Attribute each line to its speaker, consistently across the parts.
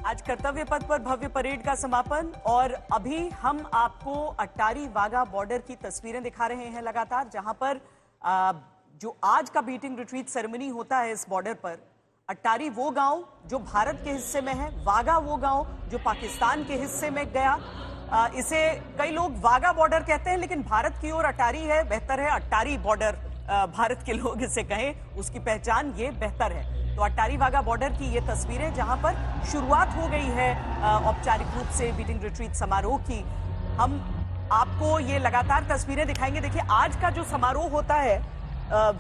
Speaker 1: आज कर्तव्य पथ पर भव्य परेड का समापन और अभी हम आपको अट्टारी वाघा बॉर्डर की तस्वीरें दिखा रहे हैं लगातार, जहां पर जो आज का बीटिंग रिट्रीट सेरेमनी होता है इस बॉर्डर पर। अट्टारी वो गांव जो भारत के हिस्से में है, वाघा वो गांव जो पाकिस्तान के हिस्से में गया। इसे कई लोग वाघा बॉर्डर कहते हैं, लेकिन भारत की ओर अट्टारी है, बेहतर है अट्टारी बॉर्डर भारत के लोग इसे कहें, उसकी पहचान ये बेहतर है। तो अट्टारी वाघा बॉर्डर की ये तस्वीरें जहां पर शुरुआत हो गई है औपचारिक रूप से बीटिंग रिट्रीट समारोह की। हम आपको ये लगातार तस्वीरें दिखाएंगे। देखिए, आज का जो समारोह होता है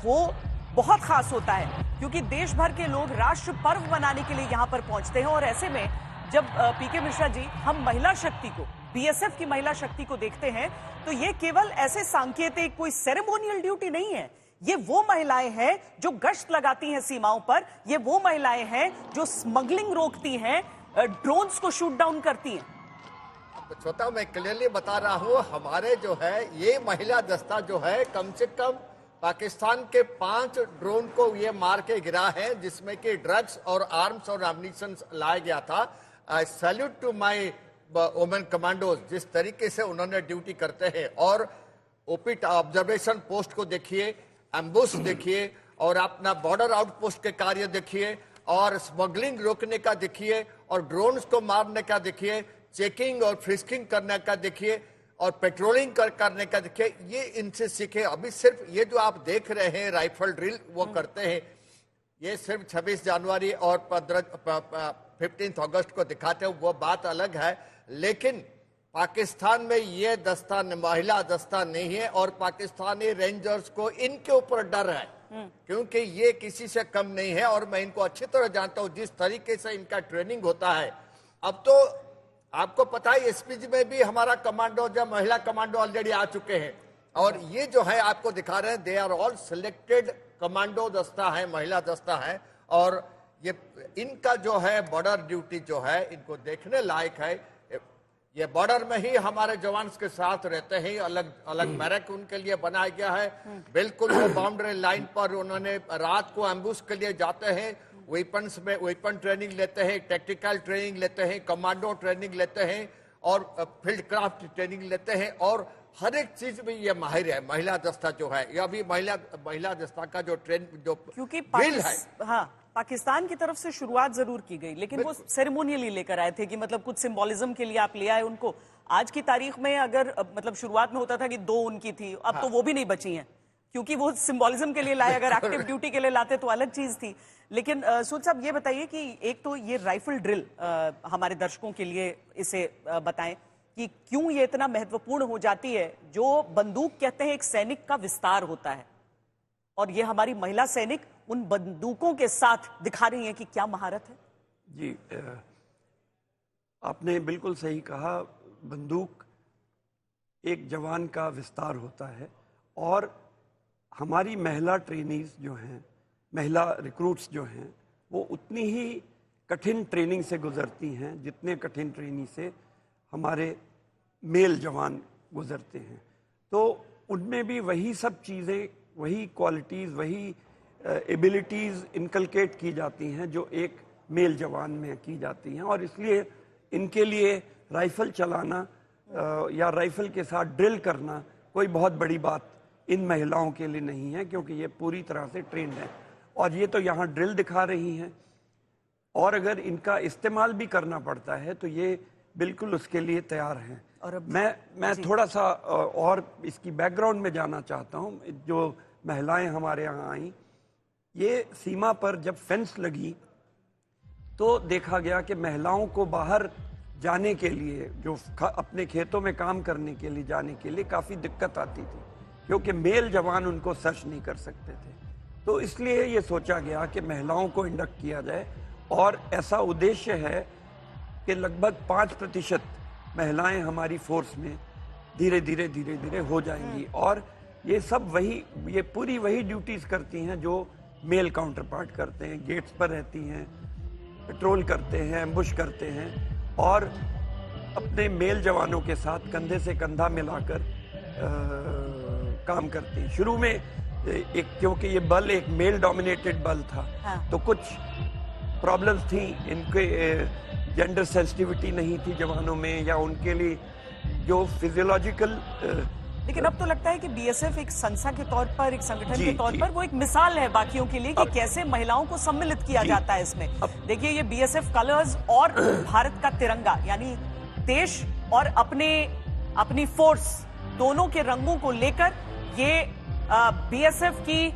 Speaker 1: वो बहुत खास होता है, क्योंकि देश भर के लोग राष्ट्र पर्व मनाने के लिए यहाँ पर पहुंचते हैं। और ऐसे में जब पीके मिश्रा जी, हम महिला शक्ति को, बीएसएफ की महिला शक्ति को देखते हैं, तो ये केवल ऐसे सांकेतिक कोई सेरेमोनियल ड्यूटी नहीं है। ये वो महिलाएं हैं जो गश्त लगाती हैं सीमाओं पर, ये वो महिलाएं हैं जो स्मगलिंग रोकती हैं, ड्रोन्स को शूट डाउन करती हैं।
Speaker 2: छोटा, मैं क्लियरली बता रहा हूँ, हमारे जो है ये महिला दस्ता जो है कम से कम पाकिस्तान के 5 ड्रोन को ये मार के गिरा है, जिसमें कि ड्रग्स और आर्म्स और एम्युनिशन लाया गया था। I salute to my women commandos, जिस तरीके से उन्होंने ड्यूटी करते हैं। और ओपी ऑब्जर्वेशन पोस्ट को देखिए, एम्बुश देखिए, और अपना बॉर्डर आउटपोस्ट के कार्य देखिए, और स्मगलिंग रोकने का देखिए, और ड्रोन्स को मारने का देखिए, चेकिंग और फ्रिस्किंग करने का देखिए, और पेट्रोलिंग करने का देखिए। ये इनसे सीखे। अभी सिर्फ ये जो आप देख रहे हैं राइफल ड्रिल वो करते हैं, ये सिर्फ 26 जनवरी और 15 अगस्त को दिखाते हैं, वो बात अलग है। लेकिन पाकिस्तान में ये दस्ता महिला दस्ता नहीं है, और पाकिस्तानी रेंजर्स को इनके ऊपर डर है, क्योंकि ये किसी से कम नहीं है। और मैं इनको अच्छी तरह जानता हूं, जिस तरीके से इनका ट्रेनिंग होता है। अब तो आपको पता है एसपीजी में भी हमारा कमांडो, जब महिला कमांडो ऑलरेडी आ चुके हैं, और ये जो है आपको दिखा रहे हैं, they are all selected commando दस्ता है, महिला दस्ता है। और ये इनका जो है बॉर्डर ड्यूटी जो है, इनको देखने लायक है। ये बॉर्डर में ही हमारे जवान के साथ रहते हैं, अलग अलग बैरक उनके लिए बनाया गया है। बिल्कुल वो बाउंड्री लाइन पर उन्होंने रात को एम्बुश के लिए जाते हैं, वेपन्स में वेपन ट्रेनिंग लेते हैं, टेक्निकल ट्रेनिंग लेते हैं, कमांडो ट्रेनिंग लेते हैं, और फील्ड क्राफ्ट ट्रेनिंग लेते हैं, और हर एक चीज में ये माहिर है। महिला दस्ता जो है, ये अभी महिला दस्ता का जो ट्रेन जो
Speaker 1: क्योंकि
Speaker 2: बिल है,
Speaker 1: हाँ, पाकिस्तान की तरफ से शुरुआत जरूर की गई, लेकिन वो सेरेमोनियली लेकर आए थे कि मतलब कुछ सिंबोलिज्म के लिए आप ले आए उनको। आज की तारीख में अगर मतलब शुरुआत में होता था कि 2 उनकी थी, अब तो वो भी नहीं बची हैं, क्योंकि वो सिंबोलिज्म के लिए लाए। अगर एक्टिव ड्यूटी के लिए लाते तो अलग चीज थी। लेकिन सूद साहब, ये बताइए कि एक तो ये राइफल ड्रिल, हमारे दर्शकों के लिए इसे बताएं कि क्यों ये इतना महत्वपूर्ण हो जाती है। जो बंदूक कहते हैं एक सैनिक का विस्तार होता है, और ये हमारी महिला सैनिक उन बंदूकों के साथ दिखा रही हैं कि क्या महारत है।
Speaker 3: जी, आपने बिल्कुल सही कहा। बंदूक एक जवान का विस्तार होता है, और हमारी महिला ट्रेनीज जो हैं, महिला रिक्रूट्स जो हैं, वो उतनी ही कठिन ट्रेनिंग से गुजरती हैं जितने कठिन ट्रेनिंग से हमारे मेल जवान गुजरते हैं। तो उनमें भी वही सब चीज़ें, वही क्वालिटीज़, वही एबिलिटीज़ इनकलकेट की जाती हैं जो एक मेल जवान में की जाती हैं। और इसलिए इनके लिए राइफल चलाना या राइफल के साथ ड्रिल करना कोई बहुत बड़ी बात इन महिलाओं के लिए नहीं है, क्योंकि ये पूरी तरह से ट्रेंड है। और ये तो यहाँ ड्रिल दिखा रही हैं, और अगर इनका इस्तेमाल भी करना पड़ता है तो ये बिल्कुल उसके लिए तैयार हैं। और मैं थोड़ा सा और इसकी बैकग्राउंड में जाना चाहता हूँ। जो महिलाएं हमारे यहाँ आई, ये सीमा पर जब फेंस लगी तो देखा गया कि महिलाओं को बाहर जाने के लिए, जो अपने खेतों में काम करने के लिए जाने के लिए काफ़ी दिक्कत आती थी, क्योंकि मेल जवान उनको सर्च नहीं कर सकते थे। तो इसलिए ये सोचा गया कि महिलाओं को इंडक्ट किया जाए, और ऐसा उद्देश्य है कि लगभग 5% महिलाएं हमारी फोर्स में धीरे धीरे हो जाएंगी। और ये सब वही, ये पूरी वही ड्यूटीज़ करती हैं जो मेल काउंटर पार्ट करते हैं। गेट्स पर रहती हैं, पेट्रोल करते हैं, एम्बुश करते हैं, और अपने मेल जवानों के साथ कंधे से कंधा मिलाकर काम करती हैं। शुरू में क्योंकि ये बल एक मेल डोमिनेटेड बल था, तो कुछ प्रॉब्लम्स थी इनके जेंडर सेंसिटिविटी नहीं थी जवानों में, या उनके लिए जो फिजियोलॉजिकल
Speaker 1: लेकिन अब तो लगता है कि बीएसएफ एक संस्था के तौर पर, एक संगठन
Speaker 3: जी,
Speaker 1: के तौर
Speaker 3: जी।
Speaker 1: पर वो एक मिसाल है बाकियों के लिए कि कैसे महिलाओं को सम्मिलित किया
Speaker 3: जी।
Speaker 1: जाता है इसमें। देखिए ये बीएसएफ कलर्स और भारत का तिरंगा, यानी देश और अपनी फोर्स दोनों के रंगों को लेकर ये बीएसएफ की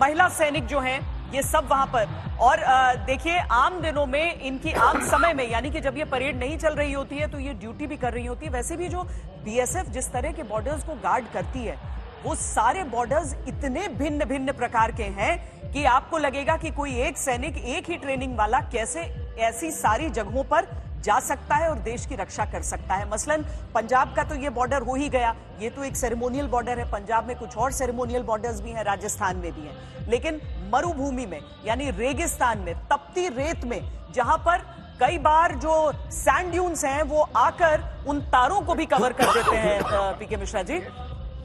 Speaker 1: महिला सैनिक जो हैं ये सब वहां पर। और देखिए आम दिनों में इनकी आम समय में, यानी कि जब ये परेड नहीं चल रही होती है तो ये ड्यूटी भी कर रही होती है। वैसे भी जो बीएसएफ जिस तरह के बॉर्डर्स को गार्ड करती है वो सारे बॉर्डर्स इतने भिन्न भिन्न प्रकार के हैं कि आपको लगेगा कि कोई एक सैनिक, एक ही ट्रेनिंग वाला कैसे ऐसी सारी जगहों पर जा सकता है और देश की रक्षा कर सकता है। मसलन पंजाब का तो ये बॉर्डर हो ही गया, ये तो एक सेरेमोनियल बॉर्डर है। पंजाब में कुछ और सेरेमोनियल बॉर्डर्स भी हैं, राजस्थान में भी हैं। लेकिन मरुभूमि में, यानी रेगिस्तान में, तपती रेत में, जहां पर कई बार जो सैंड ड्यून्स हैं वो आकर उन तारों को भी कवर कर देते हैं पीके मिश्रा जी,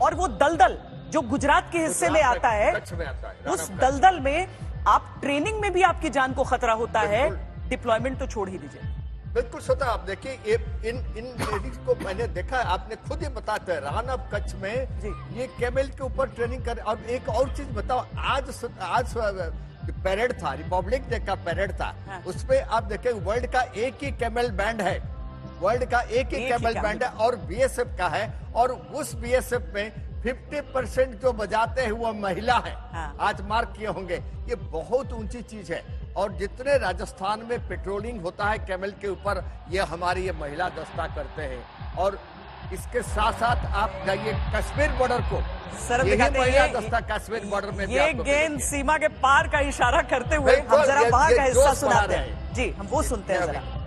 Speaker 1: और वो दलदल जो गुजरात के हिस्से में आता है,
Speaker 2: कच्छ में आता है,
Speaker 1: उस दलदल में आप ट्रेनिंग में भी आपकी जान को खतरा होता है, डिप्लॉयमेंट तो छोड़ ही दीजिए।
Speaker 2: बिल्कुल स्वतः आप देखिए इन लेडीज को मैंने देखा है, आपने खुद ही बताते हैं राना कच्छ में
Speaker 1: जी।
Speaker 2: ये कैमल के ऊपर ट्रेनिंग कर। और एक और चीज बताओ, आज परेड था, रिपब्लिक डे का परेड था।
Speaker 1: हाँ।
Speaker 2: उसपे आप देखें वर्ल्ड का एक ही कैमल बैंड है, वर्ल्ड का एक ही कैमल बैंड है और बीएसएफ का है। और उस बीएसएफ में 50% जो बजाते हैं वो महिला है।
Speaker 1: हाँ।
Speaker 2: आज मार्क किए होंगे, ये बहुत ऊंची चीज है। और जितने राजस्थान में पेट्रोलिंग होता है कैमल के ऊपर, ये हमारी ये महिला दस्ता करते हैं। और इसके साथ साथ आप जाइए कश्मीर बॉर्डर को,
Speaker 1: सर
Speaker 2: यही
Speaker 1: दिखाते हैं
Speaker 2: महिला
Speaker 1: ये-
Speaker 2: दस्ता कश्मीर बॉर्डर में भी
Speaker 1: ये
Speaker 2: आपको
Speaker 1: गेंद
Speaker 2: मिलेगी।
Speaker 1: सीमा के पार का इशारा करते हुए
Speaker 2: बिल्कुल,
Speaker 1: हम जरा
Speaker 2: ये-
Speaker 1: वहां
Speaker 2: ये
Speaker 1: का हिस्सा
Speaker 2: जोश
Speaker 1: सुनाते
Speaker 2: बढ़ा
Speaker 1: हैं
Speaker 2: रहे
Speaker 1: जी, हम वो सुनते हैं
Speaker 2: ये
Speaker 1: जरा।
Speaker 2: अभी।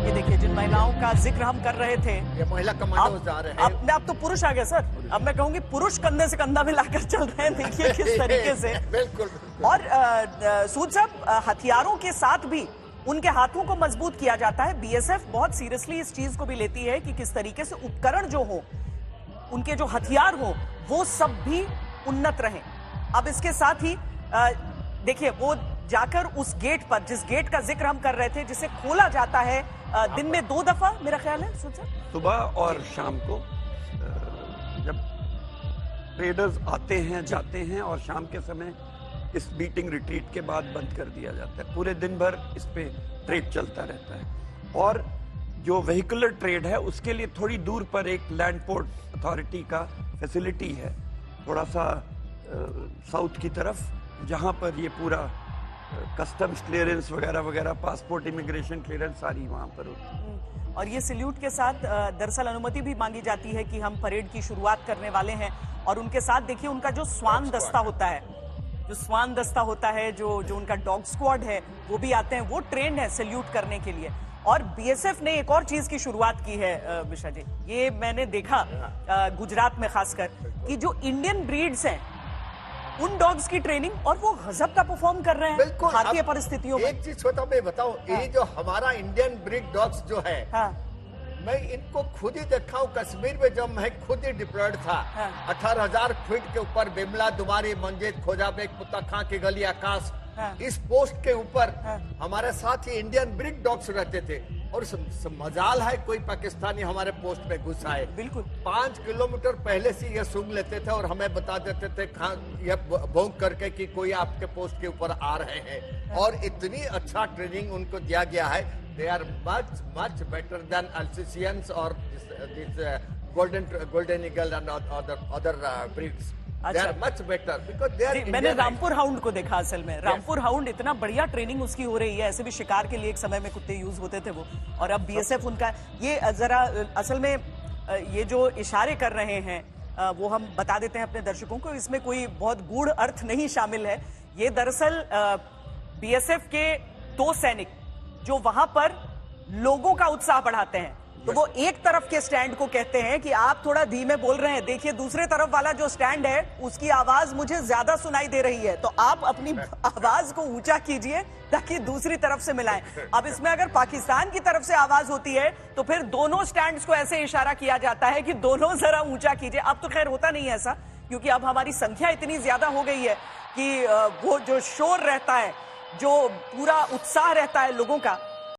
Speaker 1: ये देखिए जिन महिलाओं का जिक्र हम कर रहे थे,
Speaker 2: ये महिला कमांडो जा रहे हैं।
Speaker 1: अब तो पुरुष आ गए सर। अब मैं कहूंगी पुरुष कंधे से कंधा मिलाकर चल रहे हैं, देखिए किस तरीके से।
Speaker 2: बिल्कुल बिल्कुल।
Speaker 1: और सूद साहब, हथियारों के साथ भी उनके हाथों को मजबूत किया जाता है। बीएसएफ बहुत सीरियसली इस चीज को भी लेती है कि किस तरीके से उपकरण जो हो, उनके जो हथियार हो, वो सब भी उन्नत रहें। अब इसके साथ ही देखिए वो जाकर उस गेट पर, जिस गेट का जिक्र हम कर रहे थे, जिसे खोला जाता है दिन में 2 दफा मेरा ख्याल है सूद साहब,
Speaker 3: सुबह और शाम को जब ट्रेडर्स आते हैं जाते हैं, और शाम के समय इस बीटिंग रिट्रीट के बाद बंद कर दिया जाता है। पूरे दिन भर इस पे ट्रेड चलता रहता है। और जो वेहिकुलर ट्रेड है उसके लिए थोड़ी दूर पर एक लैंड पोर्ट अथॉरिटी का फैसिलिटी है, थोड़ा सा साउथ की तरफ, जहां पर ये पूरा कस्टम्स क्लियरेंस वगैरह वगैरह, पासपोर्ट इमिग्रेशन क्लियरेंस सारी वहां पर होती है।
Speaker 1: और ये सैल्यूट के साथ दरअसल अनुमति भी मांगी जाती है कि हम परेड की शुरुआत करने वाले हैं। और उनके साथ देखिए उनका जो स्वान दस्ता होता है, जो स्वान दस्ता होता है, जो उनका डॉग स्क्वाड है, वो भी आते हैं, वो ट्रेंड है सैल्यूट करने के लिए। और बीएसएफ ने एक और चीज की शुरुआत की है मिश्रा जी, ये मैंने देखा गुजरात में खासकर, कि जो इंडियन ब्रीड्स हैं उन डॉग्स की ट्रेनिंग, और वो गजब का परफॉर्म कर रहे हैं
Speaker 2: बिल्कुल।
Speaker 1: भारतीय
Speaker 2: अब
Speaker 1: परिस्थितियों में।
Speaker 2: एक चीज छोटा मैं बताऊं, ये जो हमारा इंडियन ब्रीड डॉग्स जो है,
Speaker 1: हाँ,
Speaker 2: मैं इनको खुद ही देखा हूँ कश्मीर में, जब मैं खुद ही डिप्लॉयड था।
Speaker 1: हाँ।
Speaker 2: 18,000 फीट के ऊपर बिमला, दुमारी, मंजेत, खोजाबेग, पुत्तखा की गली, आकाश,
Speaker 1: हाँ।
Speaker 2: इस पोस्ट के ऊपर
Speaker 1: हाँ।
Speaker 2: हमारे साथ ही इंडियन ब्रीड डॉग्स रहते थे। और मजाल है कोई पाकिस्तानी हमारे पोस्ट में घुस आए,
Speaker 1: बिल्कुल
Speaker 2: 5 किलोमीटर पहले से ये सूंघ लेते थे और हमें बता देते थे ये भौंक करके कि कोई आपके पोस्ट के ऊपर आ रहे हैं। और इतनी अच्छा ट्रेनिंग उनको दिया गया है। They are much better than Alsatians और golden eagle and other breeds. They
Speaker 1: अच्छा।
Speaker 2: are much better because they are
Speaker 1: जी, मैंने
Speaker 2: Indian.
Speaker 1: रामपुर हाउंड को देखा असल में। रामपुर हाउंड इतना बढ़िया ट्रेनिंग उसकी हो रही है, ऐसे भी शिकार के लिए एक समय में कुत्ते यूज होते थे वो, और अब बीएसएफ उनका ये जरा असल में ये जो इशारे कर रहे हैं वो हम बता देते हैं अपने दर्शकों को, इसमें कोई बहुत गूढ़ अर्थ नहीं शामिल है। ये दरअसल बीएसएफ के 2 सैनिक जो वहां पर लोगों का उत्साह बढ़ाते हैं, तो वो एक तरफ के स्टैंड को कहते हैं कि आप थोड़ा धीमे बोल रहे हैं। देखिए दूसरे तरफ वाला जो स्टैंड है उसकी आवाज मुझे ज्यादा सुनाई दे रही है, तो आप अपनी आवाज को ऊंचा कीजिए ताकि दूसरी तरफ से मिलाएं। अब इसमें अगर पाकिस्तान की तरफ से आवाज होती है तो फिर दोनों स्टैंड्स को ऐसे इशारा किया जाता है कि दोनों जरा ऊंचा कीजिए। अब तो खैर होता नहीं है ऐसा, क्योंकि अब हमारी संख्या इतनी ज्यादा हो गई है कि वो जो शोर रहता है, जो पूरा उत्साह रहता है लोगों का,